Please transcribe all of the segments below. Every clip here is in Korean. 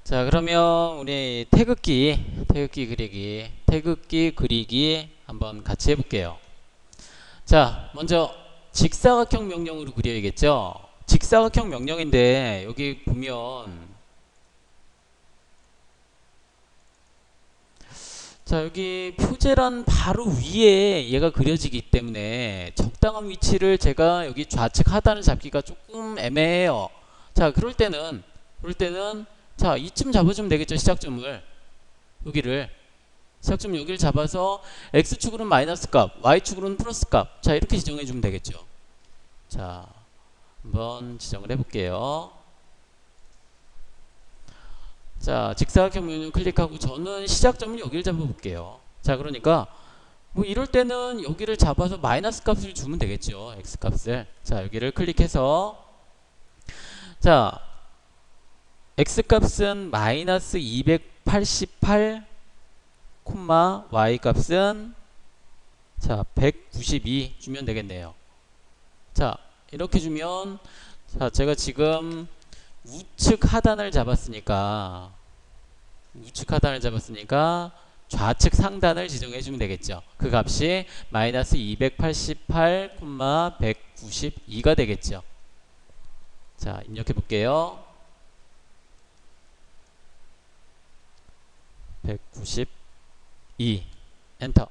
자, 그러면 우리 태극기 그리기 한번 같이 해볼게요. 자, 먼저 직사각형 명령으로 그려야겠죠? 직사각형 명령인데 여기 보면 자, 여기 표제란 바로 위에 얘가 그려지기 때문에 적당한 위치를 제가 여기 좌측 하단을 잡기가 조금 애매해요. 자, 그럴 때는 자, 이쯤 잡아주면 되겠죠. 여기를 시작점 여기를 잡아서 x축으로는 마이너스 값, y축으로는 플러스 값. 자, 이렇게 지정해 주면 되겠죠. 자, 한번 지정을 해 볼게요. 자, 직사각형 메뉴 클릭하고 저는 시작점을 여기를 잡아 볼게요. 자, 그러니까 뭐 이럴 때는 여기를 잡아서 마이너스 값을 주면 되겠죠. x 값을. 자, 여기를 클릭해서 자, x 값은 마이너스 288, y 값은 자 192 주면 되겠네요. 자, 이렇게 주면 자, 제가 지금 우측 하단을 잡았으니까 좌측 상단을 지정해 주면 되겠죠. 그 값이 마이너스 288, 192가 되겠죠. 자, 입력해 볼게요. 192 엔터.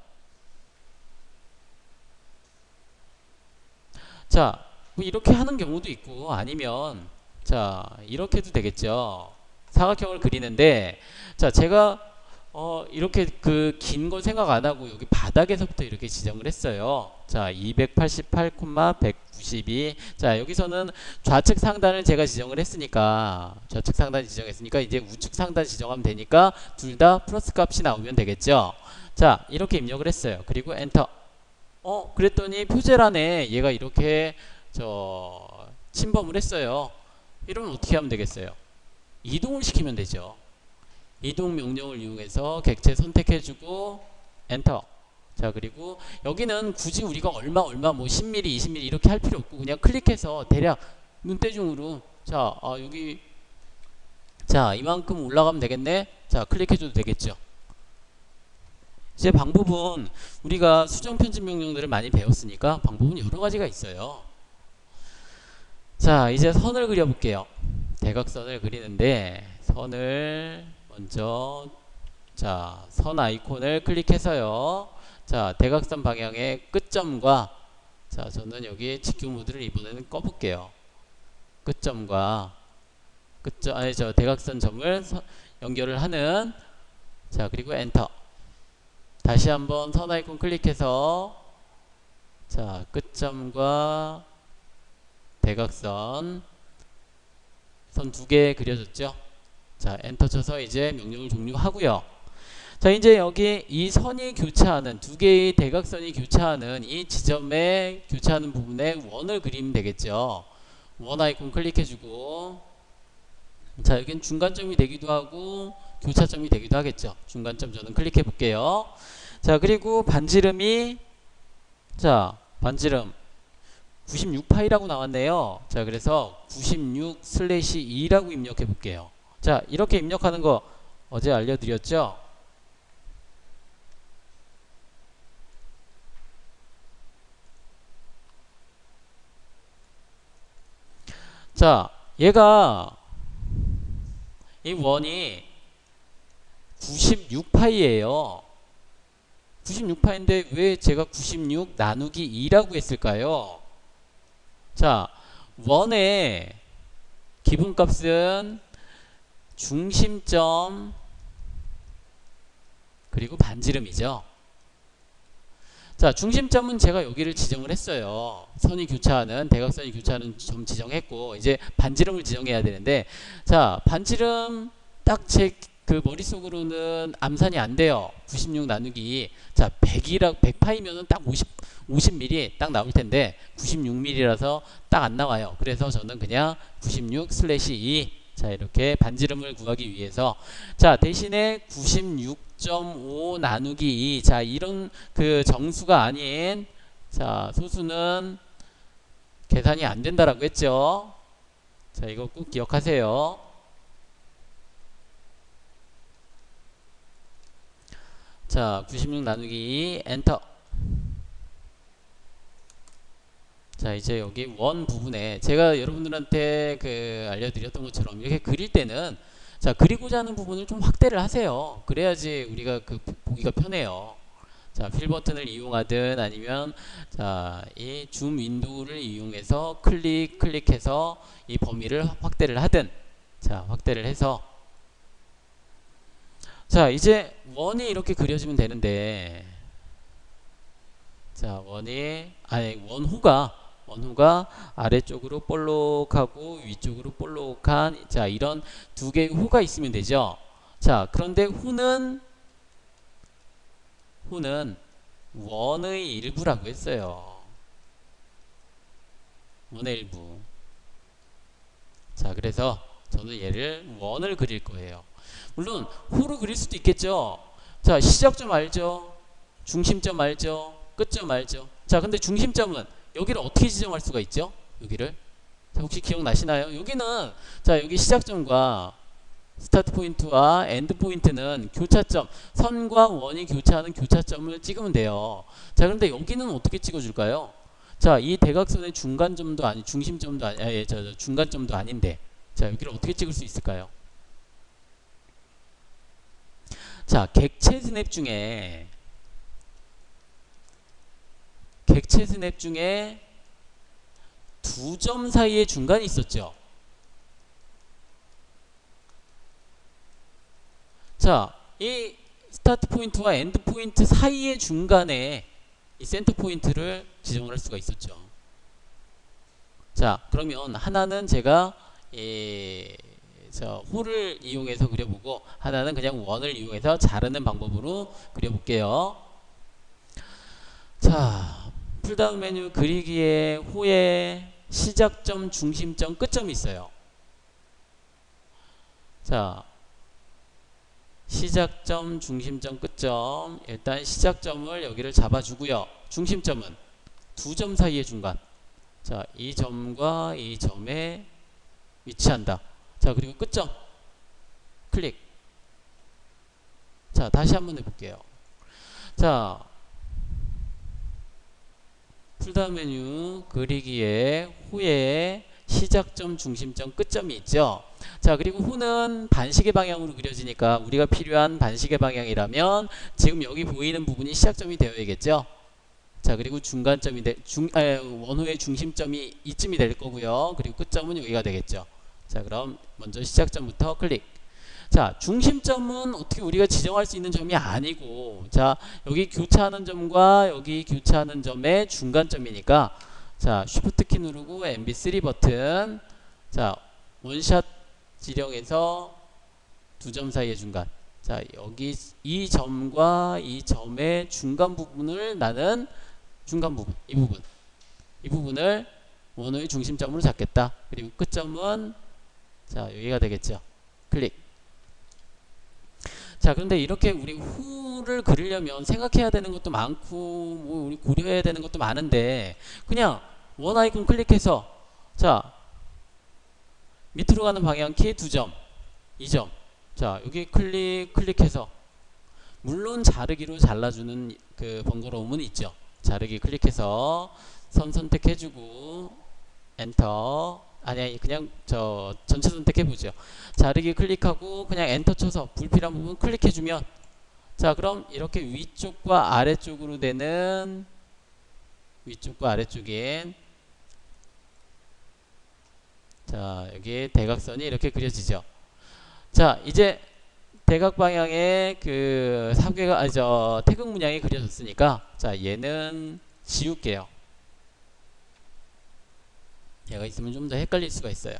자, 뭐 이렇게 하는 경우도 있고 아니면 자, 이렇게 해도 되겠죠. 사각형을 그리는데 자, 제가 이렇게 그 긴 거 생각 안 하고 여기 바닥에서부터 이렇게 지정을 했어요. 자, 288, 192. 자, 여기서는 좌측 상단을 제가 지정을 했으니까 이제 우측 상단 지정하면 되니까 둘 다 플러스 값이 나오면 되겠죠. 자, 이렇게 입력을 했어요. 그리고 엔터. 그랬더니 표제란에 얘가 이렇게 침범을 했어요. 이러면 어떻게 하면 되겠어요? 이동을 시키면 되죠. 이동 명령을 이용해서 객체 선택해주고 엔터. 자, 그리고 여기는 굳이 우리가 얼마 뭐 10mm, 20mm 이렇게 할 필요 없고 그냥 클릭해서 대략 눈대중으로 자, 여기 자, 이만큼 올라가면 되겠네. 자, 클릭해줘도 되겠죠. 이제 방법은 우리가 수정 편집 명령들을 많이 배웠으니까 방법은 여러 가지가 있어요. 자, 이제 선을 그려볼게요. 대각선을 그리는데 선을 먼저 자, 선 아이콘을 클릭해서요. 자, 대각선 방향의 끝점과 자, 저는 여기 직교 모드를 이번에는 꺼볼게요. 끝점과 대각선 점을 연결을 하는 자, 그리고 엔터. 다시 한번 선 아이콘 클릭해서 자, 끝점과 대각선 선 두 개 그려졌죠. 자, 엔터 쳐서 이제 명령을 종료하고요. 자, 이제 여기 이 선이 교차하는 두 개의 대각선이 교차하는 이 지점에 교차하는 부분에 원을 그리면 되겠죠. 원 아이콘 클릭해주고 자, 여긴 중간점이 되기도 하고 교차점이 되기도 하겠죠. 중간점 저는 클릭해 볼게요. 자, 그리고 반지름이 자, 반지름 96파이라고 나왔네요. 자, 그래서 96/2라고 입력해 볼게요. 자, 이렇게 입력하는 거 어제 알려드렸죠? 자, 얘가 이 원이 96파이예요. 96파인데 왜 제가 96 나누기 2라고 했을까요? 자, 원의 기본값은 중심점 그리고 반지름이죠. 자, 중심점은 제가 여기를 지정을 했어요. 대각선이 교차하는 점 지정했고 이제 반지름을 지정해야 되는데 자, 반지름 딱 제 그 머릿속으로는 암산이 안 돼요. 96 나누기 자, 100파이면은 딱 50mm 딱 나올 텐데 96mm라서 딱 안 나와요. 그래서 저는 그냥 96/2 자, 이렇게 반지름을 구하기 위해서 자, 대신에 96.5 나누기 2 자, 이런 그 정수가 아닌 자, 소수는 계산이 안 된다라고 했죠. 자, 이거 꼭 기억하세요. 자, 96 나누기 2 엔터. 자, 이제 여기 원 부분에 제가 여러분들한테 그 알려드렸던 것처럼 이렇게 그릴 때는 자, 그리고자 하는 부분을 좀 확대를 하세요. 그래야지 우리가 그 보기가 편해요. 자, 필 버튼을 이용하든 아니면 자, 이 줌 윈도우를 이용해서 클릭해서 이 범위를 확대를 하든 자, 확대를 해서 자, 이제 원이 이렇게 그려지면 되는데 자, 원후가 아래쪽으로 볼록하고 위쪽으로 볼록한 자, 이런 두 개의 후가 있으면 되죠. 자, 그런데 후는 원의 일부라고 했어요. 원의 일부. 자, 그래서 저는 얘를 원을 그릴 거예요. 물론 후로 그릴 수도 있겠죠. 자, 시작점 알죠? 중심점 알죠? 끝점 알죠? 자, 근데 중심점은 여기를 어떻게 지정할 수가 있죠? 여기를. 자, 혹시 기억나시나요? 여기는 자, 여기 시작점과 스타트 포인트와 엔드 포인트는 교차점, 선과 원이 교차하는 교차점을 찍으면 돼요. 자, 그런데 여기는 어떻게 찍어줄까요? 자, 이 대각선의 중간점도 아니, 중심점도 아니, 중간점도 아닌데, 자, 여기를 어떻게 찍을 수 있을까요? 자, 객체 스냅 중에 두 점 사이에 중간이 있었죠. 자, 이 스타트 포인트와 엔드 포인트 사이의 중간에 이 센터 포인트를 지정을 할 수가 있었죠. 자, 그러면 하나는 제가 호를 이용해서 그려보고 하나는 그냥 원을 이용해서 자르는 방법으로 그려볼게요. 자, 풀다운 메뉴 그리기에 호에 시작점, 중심점, 끝점이 있어요. 자, 시작점, 중심점, 끝점. 일단 시작점을 여기를 잡아주고요. 중심점은 두 점 사이의 중간. 자, 이 점과 이 점에 위치한다. 자, 그리고 끝점. 클릭. 자, 다시 한번 해볼게요. 자, 풀다운 메뉴 그리기에 후에 시작점, 중심점, 끝점이 있죠. 자, 그리고 후는 반시계 방향으로 그려지니까 우리가 필요한 반시계 방향이라면 지금 여기 보이는 부분이 시작점이 되어야겠죠. 자, 그리고 원후의 중심점이 이쯤이 될 거고요. 그리고 끝점은 여기가 되겠죠. 자, 그럼 먼저 시작점부터 클릭. 자, 중심점은 어떻게 우리가 지정할 수 있는 점이 아니고, 자, 여기 교차하는 점과 여기 교차하는 점의 중간점이니까, 자, 쉬프트 키 누르고 MB3 버튼. 자, 원샷 지령에서 두 점 사이의 중간. 자, 여기 이 점과 이 점의 중간 부분을 나는 중간 부분, 이 부분을 원호의 중심점으로 잡겠다. 그리고 끝점은 자, 여기가 되겠죠. 클릭. 자, 그런데 이렇게 우리 후를 그리려면 생각해야 되는 것도 많고 뭐 우리 고려해야 되는 것도 많은데 그냥 원 아이콘 클릭해서 자, 밑으로 가는 방향키 2점, 2점. 자, 여기 클릭해서 물론 자르기로 잘라주는 그 번거로움은 있죠. 자르기 클릭해서 선 선택해주고 엔터. 아니 그냥 전체 선택해보죠. 자르기 클릭하고 그냥 엔터 쳐서 불필요한 부분 클릭해주면 자, 그럼 이렇게 위쪽과 아래쪽으로 되는 위쪽과 아래쪽인 자, 여기 대각선이 이렇게 그려지죠. 자, 이제 대각 방향의 그 사괴가 태극 문양이 그려졌으니까 자, 얘는 지울게요. 얘가 있으면 좀 더 헷갈릴 수가 있어요.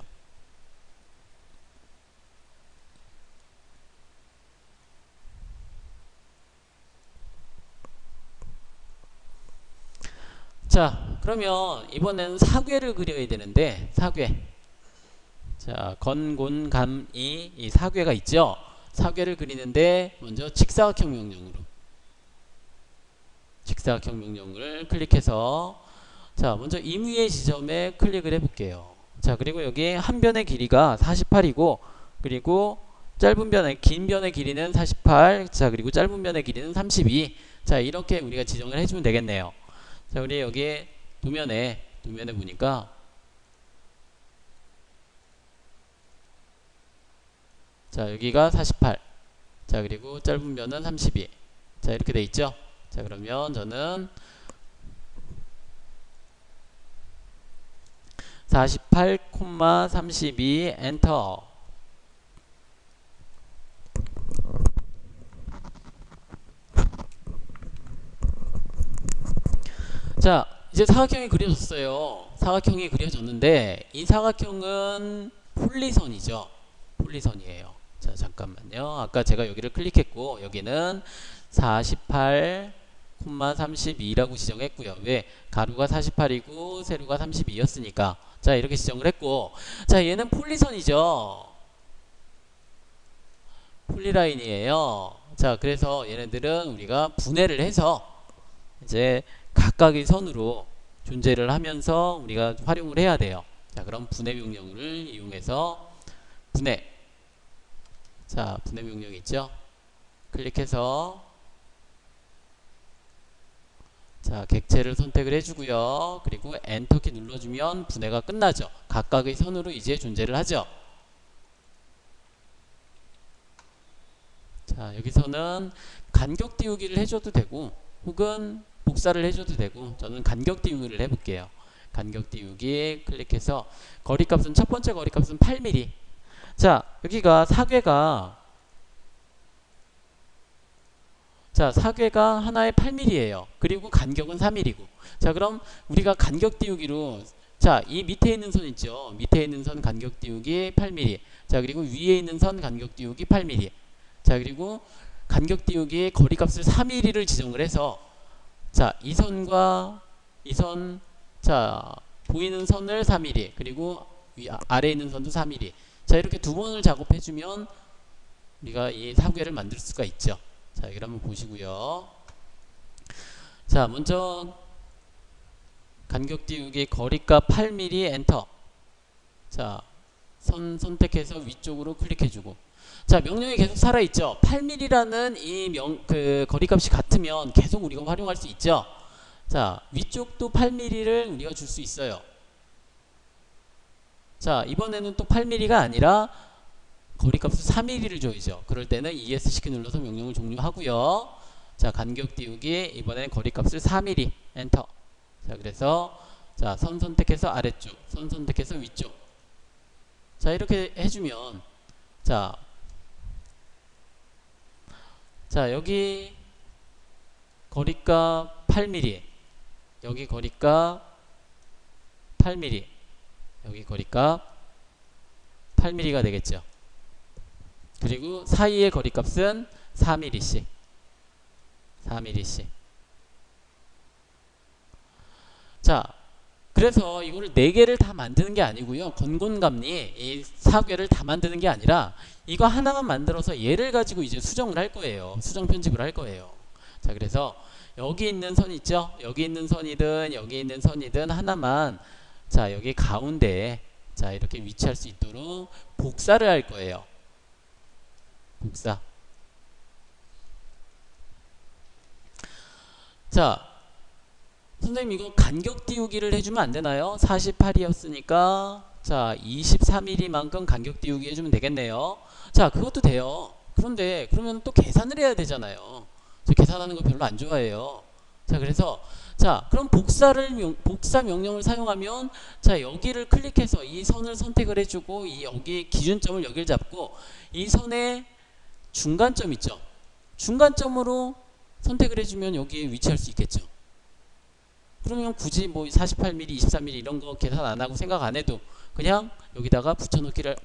자, 그러면 이번에는 사괴를 그려야 되는데 사괴. 자, 건곤감이 이 사괴가 있죠. 사괴를 그리는데 먼저 직사각형 명령을 클릭해서 자, 먼저 임의의 지점에 클릭을 해볼게요. 자, 그리고 여기 한 변의 길이가 48이고 그리고 짧은 변의 긴 변의 길이는 48. 자, 그리고 짧은 변의 길이는 32. 자, 이렇게 우리가 지정을 해주면 되겠네요. 자, 우리 여기에 도면에 보니까 자, 여기가 48. 자, 그리고 짧은 변은 32. 자, 이렇게 돼 있죠. 자, 그러면 저는 48,32 엔터. 자, 이제 사각형이 그려졌어요. 사각형이 그려졌는데 이 사각형은 폴리선이죠. 폴리선이에요. 자, 잠깐만요. 아까 제가 여기를 클릭했고 여기는 48,32라고 지정했고요. 왜? 가로가 48이고 세로가 32였으니까. 자, 이렇게 지정을 했고, 자, 얘는 폴리선이죠. 폴리라인이에요. 자, 그래서 얘네들은 우리가 분해를 해서 이제 각각의 선으로 존재를 하면서 우리가 활용을 해야 돼요. 자, 그럼 분해 명령을 이용해서 분해. 자, 분해 명령 있죠? 클릭해서 자, 객체를 선택을 해주고요. 그리고 엔터키 눌러주면 분해가 끝나죠. 각각의 선으로 이제 존재를 하죠. 자, 여기서는 간격 띄우기를 해줘도 되고 혹은 복사를 해줘도 되고 저는 간격 띄우기를 해볼게요. 간격 띄우기 클릭해서 거리값은 첫 번째 거리값은 8mm. 자, 여기가 사궤가 하나에 8mm예요. 그리고 간격은 4mm고. 자, 그럼 우리가 간격 띄우기로 자, 이 밑에 있는 선 있죠. 밑에 있는 선 간격 띄우기 8mm. 자, 그리고 위에 있는 선 간격 띄우기 8mm. 자, 그리고 간격 띄우기의 거리값을 4mm를 지정을 해서 자, 이 선과 이 선, 자, 보이는 선을 4mm, 그리고 아래에 있는 선도 4mm. 자, 이렇게 두 번을 작업해주면 우리가 이 사궤를 만들 수가 있죠. 자, 여기 한번 보시고요. 자, 먼저 간격 띄우기 거리값 8mm 엔터. 자, 선 선택해서 위쪽으로 클릭해주고. 자, 명령이 계속 살아있죠. 8mm라는 이 거리값이 같으면 계속 우리가 활용할 수 있죠. 자, 위쪽도 8mm를 우리가 줄 수 있어요. 자, 이번에는 또 8mm가 아니라 거리값을 4mm를 줘야죠. 그럴 때는 ESC 키 눌러서 명령을 종료하고요. 자, 간격 띄우기 이번엔 거리값을 4mm 엔터. 자, 그래서 자, 선 선택해서 아래쪽, 선 선택해서 위쪽. 자, 이렇게 해주면 자, 여기 거리값 8mm, 여기 거리값 8mm, 여기 거리값 8mm가 되겠죠. 그리고 사이의 거리값은 4mm씩. 4mm씩. 자, 그래서 이거를 4개를 다 만드는 게 아니고요. 건곤감리 이 사궤를 다 만드는 게 아니라 이거 하나만 만들어서 얘를 가지고 이제 수정을 할 거예요. 수정 편집을 할 거예요. 자, 그래서 여기 있는 선 있죠? 여기 있는 선이든 여기 있는 선이든 하나만 자, 여기 가운데에 자, 이렇게 위치할 수 있도록 복사를 할 거예요. 복사. 자, 선생님 이거 간격 띄우기를 해주면 안 되나요? 48이었으니까 자, 23mm만큼 간격 띄우기 해주면 되겠네요. 자, 그것도 돼요. 그런데 그러면 또 계산을 해야 되잖아요. 저 계산하는 거 별로 안 좋아해요. 자, 그래서 자, 그럼 복사 명령을 사용하면 자, 여기를 클릭해서 이 선을 선택을 해주고 이 여기 기준점을 여기를 잡고 이 선의 중간점 있죠. 중간점으로 선택을 해주면 여기에 위치할 수 있겠죠. 그러면 굳이 뭐 48mm, 23mm 이런 거 계산 안 하고 생각 안 해도 그냥 여기다가 붙여넣기를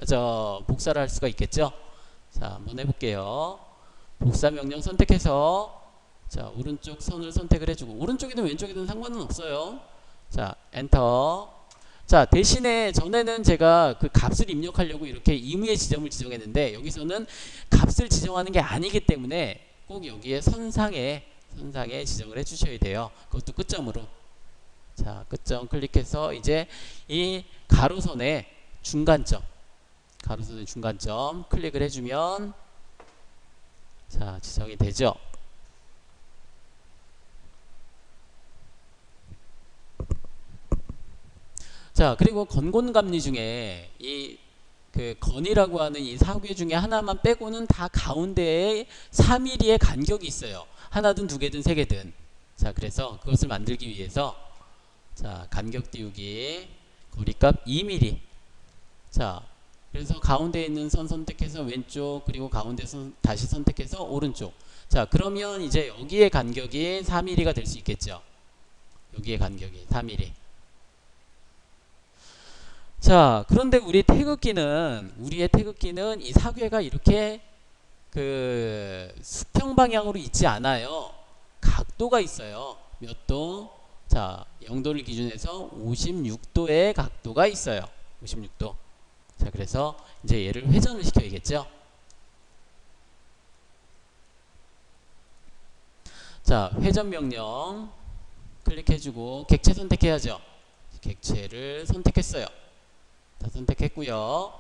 복사를 할 수가 있겠죠. 자, 한번 해볼게요. 복사 명령 선택해서 자, 오른쪽 선을 선택을 해주고 오른쪽이든 왼쪽이든 상관은 없어요. 자, 엔터. 자, 대신에 전에는 제가 그 값을 입력하려고 이렇게 임의의 지점을 지정했는데 여기서는 값을 지정하는 게 아니기 때문에 꼭 여기에 선상에 지정을 해주셔야 돼요. 그것도 끝점으로. 자, 끝점 클릭해서 이제 이 가로선의 중간점 가로선의 중간점 클릭을 해주면 자 지정이 되죠. 자 그리고 건곤감리 중에 이 그 건이라고 하는 이 사괴 중에 하나만 빼고는 다 가운데에 3mm의 간격이 있어요. 하나든 두 개든 세 개든. 자 그래서 그것을 만들기 위해서 자 간격 띄우기 거리값 2mm. 자 그래서 가운데 있는 선 선택해서 왼쪽, 그리고 가운데 선 다시 선택해서 오른쪽. 자 그러면 이제 여기에 간격이 4mm가 될 수 있겠죠. 여기에 간격이 4mm. 자 그런데 우리의 태극기는 이 사괴가 이렇게 그 수평 방향으로 있지 않아요. 각도가 있어요. 몇 도? 자 0도를 기준해서 56도의 각도가 있어요. 56도. 자 그래서 이제 얘를 회전을 시켜야겠죠. 자 회전 명령 클릭해주고 객체 선택해야죠. 객체를 선택했어요. 자 선택했고요.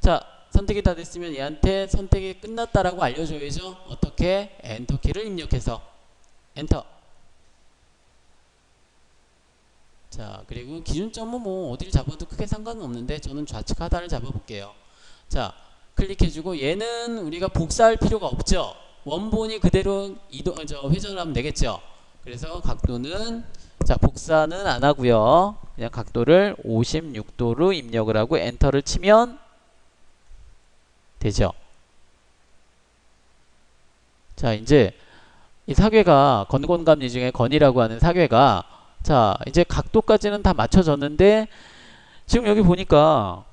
자 선택이 다 됐으면 얘한테 선택이 끝났다라고 알려줘야죠. 어떻게? 엔터키를 입력해서 엔터. 자 그리고 기준점은 뭐 어디를 잡아도 크게 상관은 없는데 저는 좌측 하단을 잡아볼게요. 자 클릭해주고 얘는 우리가 복사할 필요가 없죠. 원본이 그대로 회전을 하면 되겠죠. 그래서 각도는 자 복사는 안 하고요. 그냥 각도를 56도로 입력을 하고 엔터를 치면 되죠. 자 이제 이 사괴가 건곤감리 중에 건이라고 하는 사괴가 자 이제 각도까지는 다 맞춰졌는데 지금 여기 보니까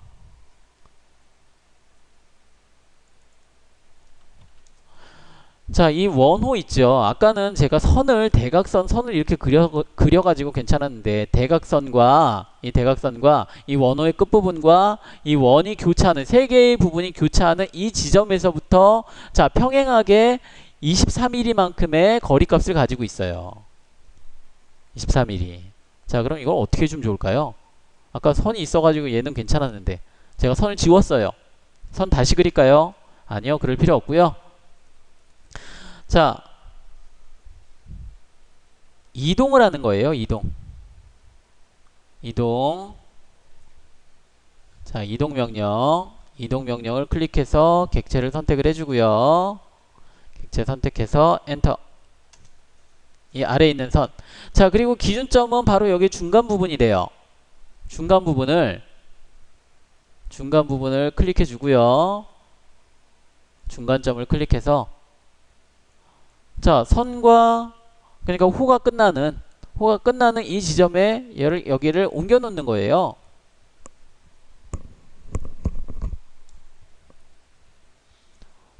자 이 원호 있죠. 아까는 제가 대각선을 이렇게 그려가지고 괜찮았는데 대각선과 이 원호의 끝부분과 이 원이 교차하는 세 개의 부분이 교차하는 이 지점에서부터 자 평행하게 24mm만큼의 거리값을 가지고 있어요. 24mm. 자 그럼 이걸 어떻게 해주면 좋을까요? 아까 선이 있어가지고 얘는 괜찮았는데 제가 선을 지웠어요. 선 다시 그릴까요? 아니요, 그럴 필요 없고요. 자 이동을 하는 거예요. 이동. 자 이동 명령을 클릭해서 객체를 선택을 해주고요. 객체 선택해서 엔터. 이 아래에 있는 선. 자 그리고 기준점은 바로 여기 중간 부분이래요. 중간 부분을 클릭해 주고요. 중간점을 클릭해서 자 선과 그러니까 호가 끝나는 이 지점에 여기를 옮겨 놓는 거예요.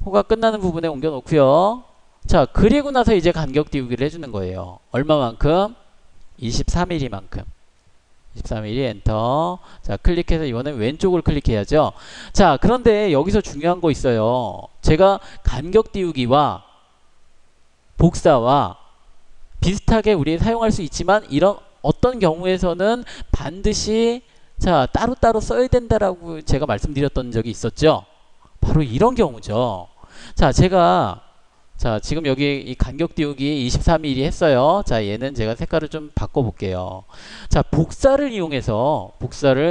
호가 끝나는 부분에 옮겨 놓고요. 자 그리고 나서 이제 간격 띄우기를 해주는 거예요. 얼마만큼? 24mm만큼. 24mm 엔터. 자 클릭해서 이번엔 왼쪽을 클릭해야죠. 자 그런데 여기서 중요한 거 있어요. 제가 간격 띄우기와 복사와 비슷하게 우리 사용할 수 있지만 이런 어떤 경우에서는 반드시 자 따로따로 써야 된다라고 제가 말씀드렸던 적이 있었죠. 바로 이런 경우죠. 자 제가 지금 여기 이 간격 띄우기 23mm 했어요. 자 얘는 제가 색깔을 좀 바꿔 볼게요. 자 복사를 이용해서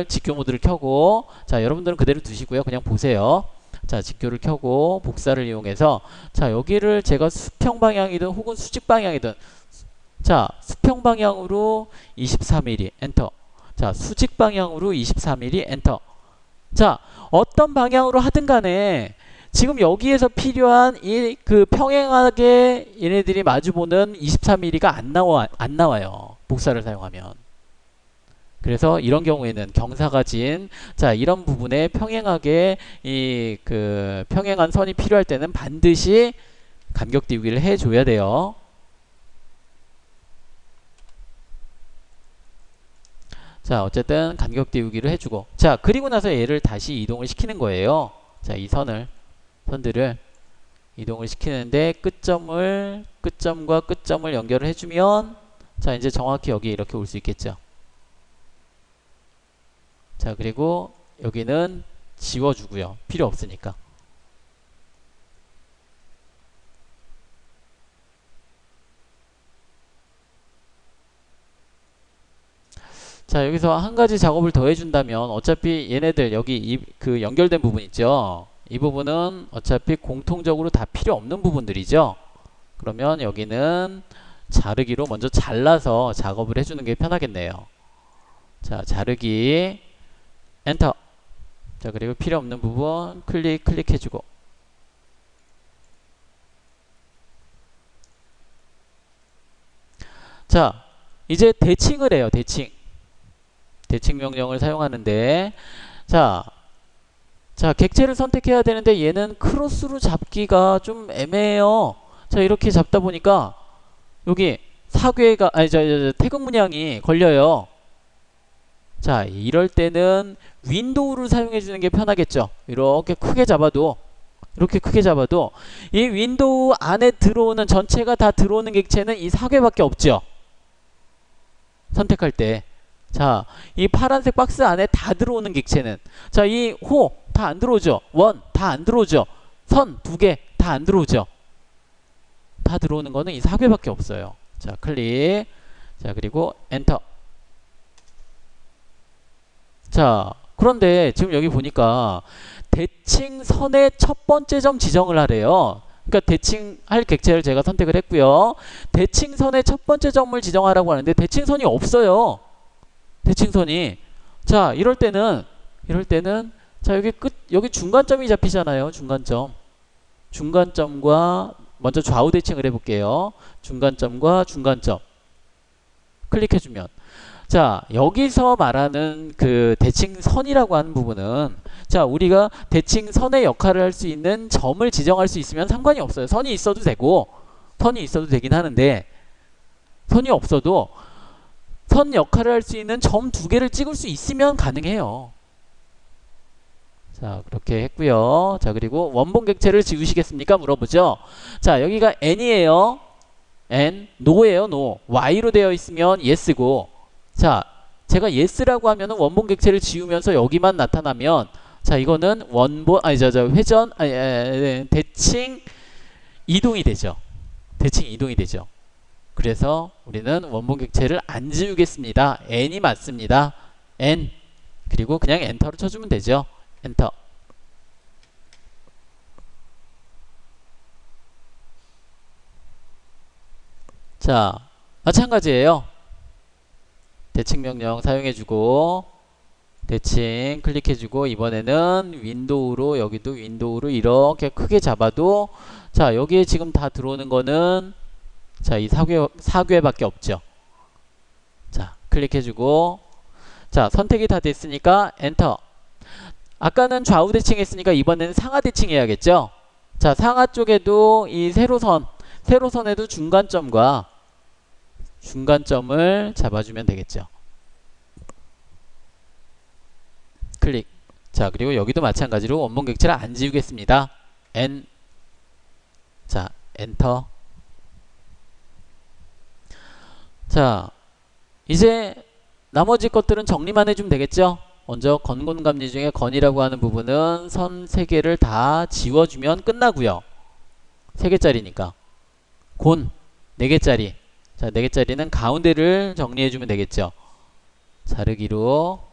직교 모드를 켜고 자 여러분들은 그대로 두시고요. 그냥 보세요. 자 직교를 켜고 복사를 이용해서 자 여기를 제가 수평 방향이든 혹은 수직 방향이든 자 수평 방향으로 24mm 엔터. 자 수직 방향으로 24mm 엔터. 자 어떤 방향으로 하든 간에 지금 여기에서 필요한 이 그 평행하게 얘네들이 마주보는 24mm가 안 나와요. 복사를 사용하면. 그래서 이런 경우에는 경사가 진 자 이런 부분에 평행하게 이 그 평행한 선이 필요할 때는 반드시 간격 띄우기를 해줘야 돼요. 자 어쨌든 간격 띄우기를 해주고 자 그리고 나서 얘를 다시 이동을 시키는 거예요. 자 이 선들을 이동을 시키는데 끝점과 끝점을 연결을 해주면 자 이제 정확히 여기 이렇게 올 수 있겠죠. 자 그리고 여기는 지워주고요. 필요 없으니까. 자, 여기서 한 가지 작업을 더 해준다면 어차피 얘네들 여기 그 연결된 부분 있죠. 이 부분은 어차피 공통적으로 다 필요 없는 부분들이죠. 그러면 여기는 자르기로 먼저 잘라서 작업을 해주는 게 편하겠네요. 자, 자르기 엔터. 자, 그리고 필요 없는 부분 클릭해주고. 자, 이제 대칭을 해요. 대칭 명령을 사용하는데, 자, 객체를 선택해야 되는데 얘는 크로스로 잡기가 좀 애매해요. 자, 이렇게 잡다 보니까 여기 사괴가 아니 태극 문양이 걸려요. 자, 이럴 때는 윈도우를 사용해 주는 게 편하겠죠. 이렇게 크게 잡아도 이 윈도우 안에 들어오는 전체가 다 들어오는 객체는 이 사괴밖에 없죠. 선택할 때. 자, 이 파란색 박스 안에 다 들어오는 객체는, 자, 이 호 다 안 들어오죠. 원 다 안 들어오죠. 선 두 개 다 안 들어오죠. 다 들어오는 거는 이 사괴밖에 없어요. 자, 클릭. 자, 그리고 엔터. 자, 그런데 지금 여기 보니까 대칭선의 첫 번째 점 지정을 하래요. 그러니까 대칭할 객체를 제가 선택을 했고요. 대칭선의 첫 번째 점을 지정하라고 하는데 대칭선이 없어요. 대칭선이. 자, 이럴 때는 자, 여기 중간점이 잡히잖아요. 중간점과 먼저 좌우 대칭을 해볼게요. 중간점과 중간점 클릭해주면, 자, 여기서 말하는 그 대칭선이라고 하는 부분은, 자, 우리가 대칭선의 역할을 할 수 있는 점을 지정할 수 있으면 상관이 없어요. 선이 있어도 되긴 하는데, 선이 없어도 선 역할을 할 수 있는 점 두 개를 찍을 수 있으면 가능해요. 자, 그렇게 했고요. 자, 그리고 원본 객체를 지우시겠습니까? 물어보죠. 자, 여기가 n이에요. n, no예요. no. y로 되어 있으면 yes고, 자, 제가 yes라고 하면은 원본 객체를 지우면서 여기만 나타나면, 자, 이거는 회전, 대칭 이동이 되죠. 그래서 우리는 원본 객체를 안 지우겠습니다. n이 맞습니다. n. 그리고 그냥 엔터를 쳐주면 되죠. 엔터. 자, 마찬가지예요. 대칭 명령 사용해주고, 대칭 클릭해주고, 이번에는 윈도우로, 여기도 윈도우로 이렇게 크게 잡아도, 자, 여기에 지금 다 들어오는 거는, 자, 이 사괴밖에 없죠. 자, 클릭해주고, 자, 선택이 다 됐으니까 엔터. 아까는 좌우 대칭 했으니까 이번에는 상하 대칭 해야겠죠. 자, 상하 쪽에도 이 세로선에도 중간점을 잡아주면 되겠죠. 클릭. 자, 그리고 여기도 마찬가지로 원본 객체를 안 지우겠습니다. N. 자, 엔터. 자, 이제 나머지 것들은 정리만 해주면 되겠죠. 먼저 건곤감리 중에 건이라고 하는 부분은 선 3개를 다 지워주면 끝나고요. 3개짜리니까. 곤 4개짜리. 자, 4개짜리는 가운데를 정리해주면 되겠죠. 자르기로.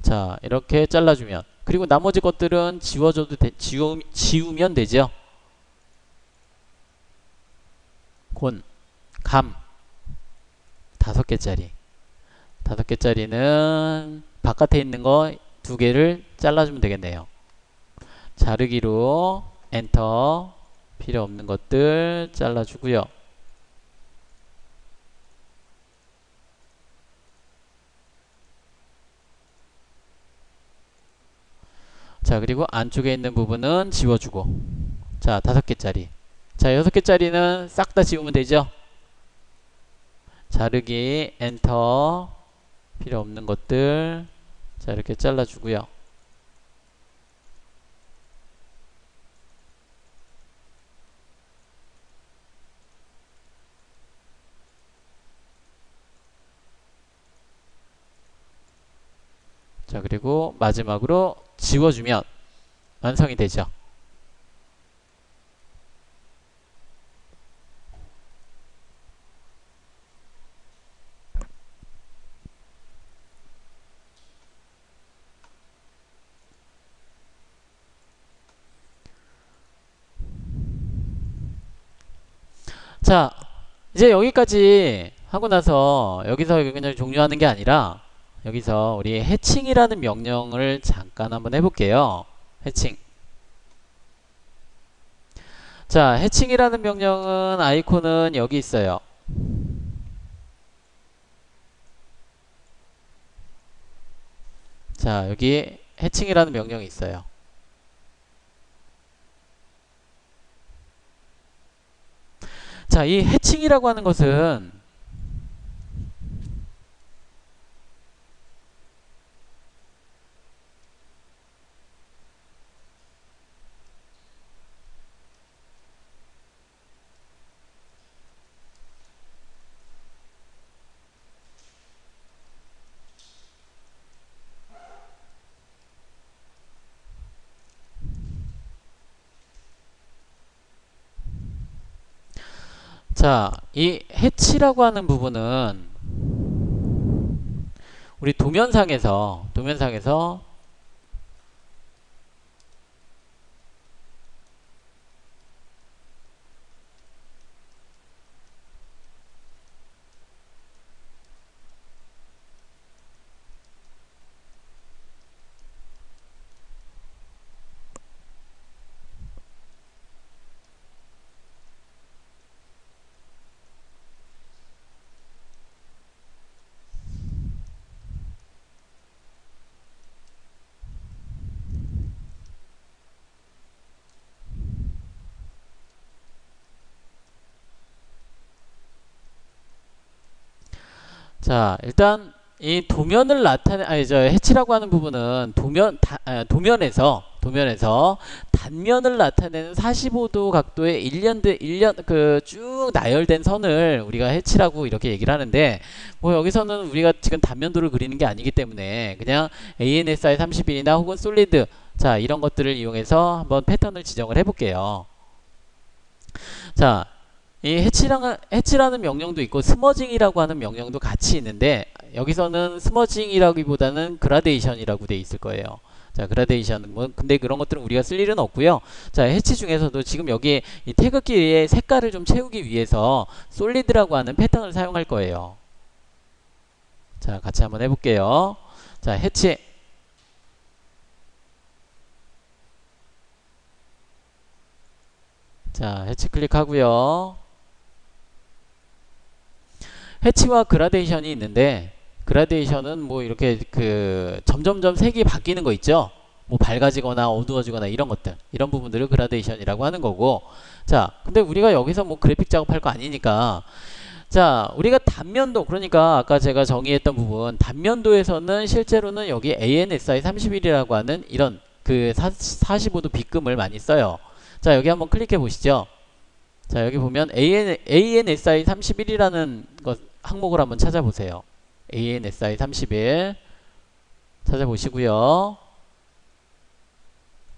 자, 이렇게 잘라주면, 그리고 나머지 것들은 지우면 되죠. 곤, 감 5개짜리. 5개짜리는 바깥에 있는 거 2개를 잘라주면 되겠네요. 자르기로 엔터. 필요 없는 것들 잘라주고요. 자, 그리고 안쪽에 있는 부분은 지워주고. 자, 5개짜리. 자, 6개짜리는 싹 다 지우면 되죠. 자르기 엔터. 필요 없는 것들 자, 이렇게 잘라주고요. 자, 그리고 마지막으로 지워주면 완성이 되죠. 자, 이제 여기까지 하고 나서 여기서 그냥 종료하는 게 아니라 여기서 우리 해칭이라는 명령을 잠깐 한번 해볼게요. 해칭. 자, 해칭이라는 명령은 아이콘은 여기 있어요. 자, 여기 해칭이라는 명령이 있어요. 자, 이 해칭이라고 하는 것은 자, 이 해치라고 하는 부분은 우리 도면상에서 자, 일단 이 도면을 아니 저 해치라고 하는 부분은 도면에서 단면을 나타내는 45도 각도의 일련 그 쭉 나열된 선을 우리가 해치라고 이렇게 얘기를 하는데, 뭐 여기서는 우리가 지금 단면도를 그리는 게 아니기 때문에 그냥 ANSI 31이나 혹은 솔리드, 자, 이런 것들을 이용해서 한번 패턴을 지정을 해 볼게요. 자, 이 해치라는 명령도 있고 스머징이라고 하는 명령도 같이 있는데, 여기서는 스머징이라기보다는 그라데이션이라고 돼 있을 거예요. 자, 그라데이션, 뭐 근데 그런 것들은 우리가 쓸 일은 없고요. 자, 해치 중에서도 지금 여기 이 태극기의 색깔을 좀 채우기 위해서 솔리드라고 하는 패턴을 사용할 거예요. 자, 같이 한번 해볼게요. 자, 해치. 자, 해치 클릭하고요. 해치와 그라데이션이 있는데, 그라데이션은 뭐 이렇게 그 점점점 색이 바뀌는 거 있죠. 뭐 밝아지거나 어두워지거나 이런 것들, 이런 부분들을 그라데이션이라고 하는 거고. 자, 근데 우리가 여기서 뭐 그래픽 작업할 거 아니니까, 자, 우리가 단면도, 그러니까 아까 제가 정의했던 부분, 단면도에서는 실제로는 여기 ANSI 31이라고 하는 이런 그 45도 비금을 많이 써요. 자, 여기 한번 클릭해 보시죠. 자, 여기 보면 ANSI 31이라는 것 항목을 한번 찾아보세요. ANSI 31 찾아보시고요.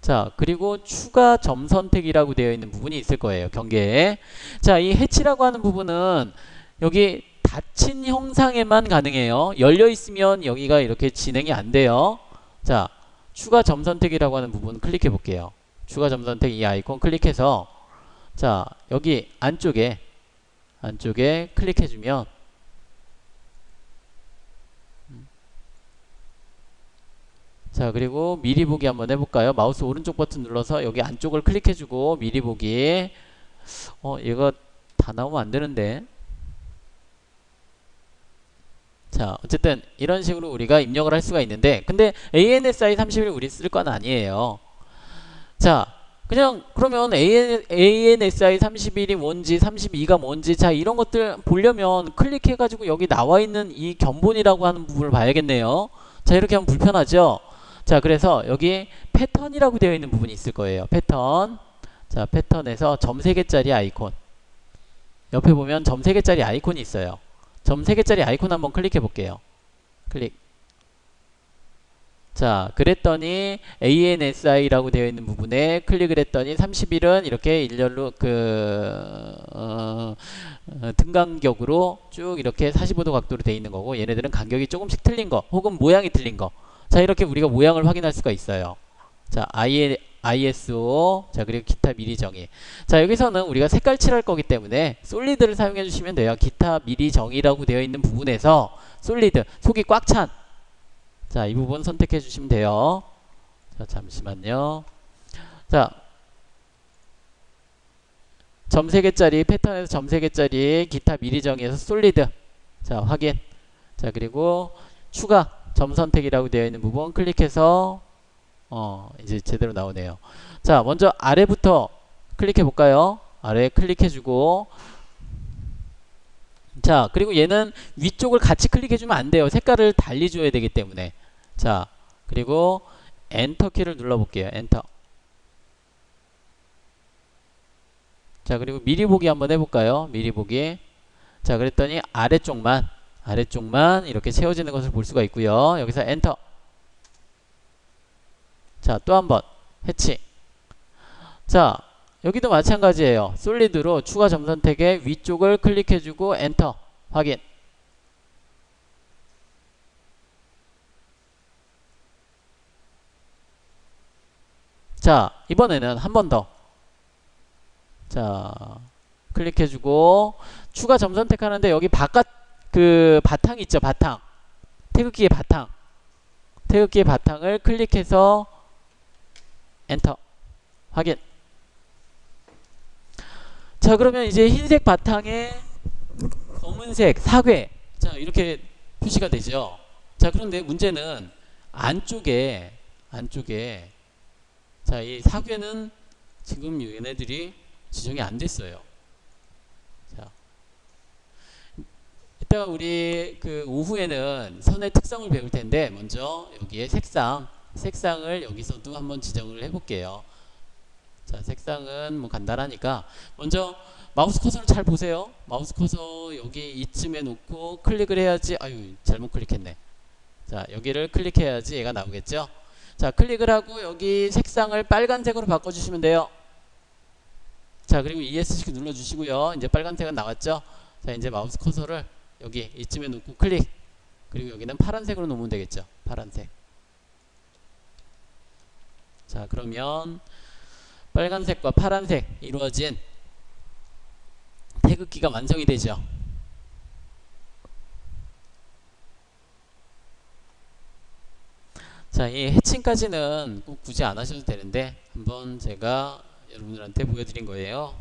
자, 그리고 추가 점 선택이라고 되어 있는 부분이 있을 거예요. 경계에. 자, 이 해치라고 하는 부분은 여기 닫힌 형상에만 가능해요. 열려 있으면 여기가 이렇게 진행이 안 돼요. 자, 추가 점 선택이라고 하는 부분 클릭해 볼게요. 추가 점 선택 이 아이콘 클릭해서, 자, 여기 안쪽에 클릭해 주면, 자, 그리고 미리 보기 한번 해볼까요? 마우스 오른쪽 버튼 눌러서 여기 안쪽을 클릭해 주고 미리 보기. 얘가 다 나오면 안 되는데. 자, 어쨌든 이런 식으로 우리가 입력을 할 수가 있는데, 근데 ANSI 31 우리 쓸 건 아니에요. 자, 그냥 그러면 ANSI 31이 뭔지 32가 뭔지, 자, 이런 것들 보려면 클릭해 가지고 여기 나와 있는 이 견본이라고 하는 부분을 봐야겠네요. 자, 이렇게 하면 불편하죠. 자, 그래서 여기 패턴이라고 되어 있는 부분이 있을 거예요. 패턴. 자, 패턴에서 점 3개짜리 아이콘, 옆에 보면 점 3개짜리 아이콘이 있어요. 점 3개짜리 아이콘 한번 클릭해 볼게요. 클릭. 자, 그랬더니 ANSI라고 되어 있는 부분에 클릭을 했더니 30일은 이렇게 일렬로 등간격으로 쭉 이렇게 45도 각도로 되어 있는 거고, 얘네들은 간격이 조금씩 틀린 거 혹은 모양이 틀린 거. 자, 이렇게 우리가 모양을 확인할 수가 있어요. 자, ISO, 자, 그리고 기타 미리 정의. 자, 여기서는 우리가 색깔 칠할 거기 때문에 솔리드를 사용해 주시면 돼요. 기타 미리 정의라고 되어 있는 부분에서 솔리드, 속이 꽉 찬. 자, 이 부분 선택해 주시면 돼요. 자, 잠시만요. 자, 점 3개짜리, 패턴에서 점 3개짜리 기타 미리 정의에서 솔리드. 자, 확인. 자, 그리고 추가 점 선택이라고 되어 있는 부분 클릭해서 이제 제대로 나오네요. 자, 먼저 아래부터 클릭해 볼까요? 아래 클릭해 주고, 자, 그리고 얘는 위쪽을 같이 클릭해 주면 안 돼요. 색깔을 달리 줘야 되기 때문에. 자, 그리고 엔터 키를 눌러 볼게요. 엔터. 자, 그리고 미리 보기 한번 해볼까요? 미리 보기. 자, 그랬더니 아래쪽만 이렇게 채워지는 것을 볼 수가 있고요. 여기서 엔터. 자, 또 한번 해치. 자, 여기도 마찬가지예요. 솔리드로 추가 점 선택에 위쪽을 클릭해주고 엔터 확인. 자, 이번에는 한 번 더. 자, 클릭해주고 추가 점 선택하는데 여기 바깥 그 바탕 있죠, 바탕. 태극기의 바탕. 태극기의 바탕을 클릭해서 엔터 확인. 자, 그러면 이제 흰색 바탕에 검은색 사괴, 자, 이렇게 표시가 되죠. 자, 그런데 문제는 안쪽에 자, 이 사괴는 지금 얘네들이 지정이 안 됐어요. 자, 이따가 우리 그 오후에는 선의 특성을 배울 텐데, 먼저 여기에 색상을 여기서도 한번 지정을 해 볼게요. 자, 색상은 뭐 간단하니까 먼저 마우스 커서를 잘 보세요. 마우스 커서 여기 이쯤에 놓고 클릭을 해야지. 아유, 잘못 클릭했네. 자, 여기를 클릭해야지 얘가 나오겠죠. 자, 클릭을 하고 여기 색상을 빨간색으로 바꿔주시면 돼요. 자, 그리고 ESC 눌러주시고요. 이제 빨간색은 나왔죠. 자, 이제 마우스 커서를 여기 이쯤에 놓고 클릭. 그리고 여기는 파란색으로 놓으면 되겠죠. 파란색. 자, 그러면 빨간색과 파란색 이루어진 태극기가 완성이 되죠. 자, 이 해칭까지는 꼭 굳이 안 하셔도 되는데 한번 제가 여러분들한테 보여드린 거예요.